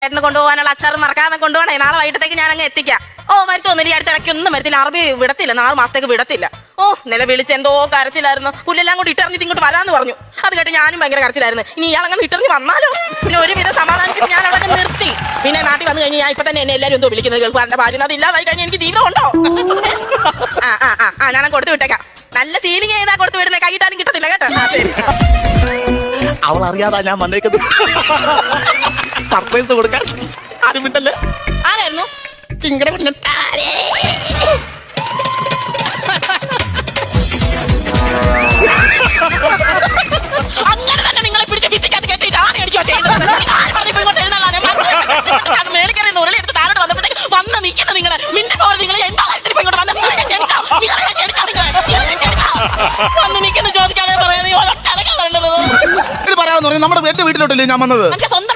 ചേട്ടന് കൊണ്ടുപോകാനുള്ള അച്ചാർ മറക്കാതെ കൊണ്ടുപോകണേ. നാളെ വൈകിട്ടത്തേക്ക് ഞാൻ അങ്ങ് എത്തിക്കാം. ഓ വരുത്തൊന്നുമില്ല, ഈ അടുത്തിടയ്ക്ക് ഒന്നും വരത്തില്ല. അറബി വിടത്തില്ല, 4 മാസത്തേക്ക് വിടത്തില്ല. ഓ നില വിളിച്ച് എന്തോ കരച്ചിലായിരുന്നു. പുല്ലെല്ലാം കൂടി ഇട്ടറിഞ്ഞിട്ട് ഇങ്ങോട്ട് വരാന്ന് പറഞ്ഞു. അത് കേട്ട് ഞാനും ഭയങ്കര കരച്ചിലായിരുന്നു. ഇനി ഇയാളങ്ങനെ ഇട്ടറിഞ്ഞ് വന്നാലോ? പിന്നെ ഒരുവിധ സമാധാനത്തിന് ഞാൻ അവിടെ നിർത്തി. പിന്നെ നാട്ടിൽ വന്നു കഴിഞ്ഞ് ഞാൻ ഇപ്പൊ തന്നെ എന്നെ എല്ലാവരും എന്തോ വിളിക്കുന്നത് കേൾക്കാറുണ്ട്. ഭാര്യ അത് ഇല്ലാതായി കഴിഞ്ഞാൽ എനിക്ക് ജീവിതം ഉണ്ടോ? ഞാൻ കൊടുത്തു വിട്ടേക്കാം. നല്ല സീലിംഗ് ചെയ്താ കൊടുത്തു വിടുന്നത്, കൈയിട്ടാലും കിട്ടത്തില്ല കേട്ടോ. ശരി. അവൾ അറിയാതാ ഞാൻ വന്നേക്കുന്നത്. സർപ്രൈസ് കൊടുക്കാൻ ആരും വിട്ടല്ലേ. ആരായിരുന്നു? ചിങ്കട പെണ്ണ്. അങ്ങനെ തന്നെ നിങ്ങളെ പിടിച്ച് ഭിത്തിക്കകത്ത് കെട്ടിയിട്ട് ആരെ അടിക്കുവാ ചെയ്യുന്നത്? മേളിക്കറിയുന്ന ഉരുളെടുത്ത് താഴോട്ട് വന്നപ്പോഴത്തേക്ക് വന്ന് നിൽക്കുന്ന നിങ്ങള് മിണ്ടുന്ന പോലെ നിങ്ങൾ എന്താ കാര്യത്തിൽ ഇപ്പൊ ഇങ്ങോട്ട് വന്ന് വന്ന് നിൽക്കുന്ന ചോദിക്കാതെ പറയുന്നത് പറയാമെന്ന് പറഞ്ഞു. നമ്മുടെ എന്റെ വീട്ടിലോട്ടല്ലേ ഞാൻ വന്നത്. സ്വന്തം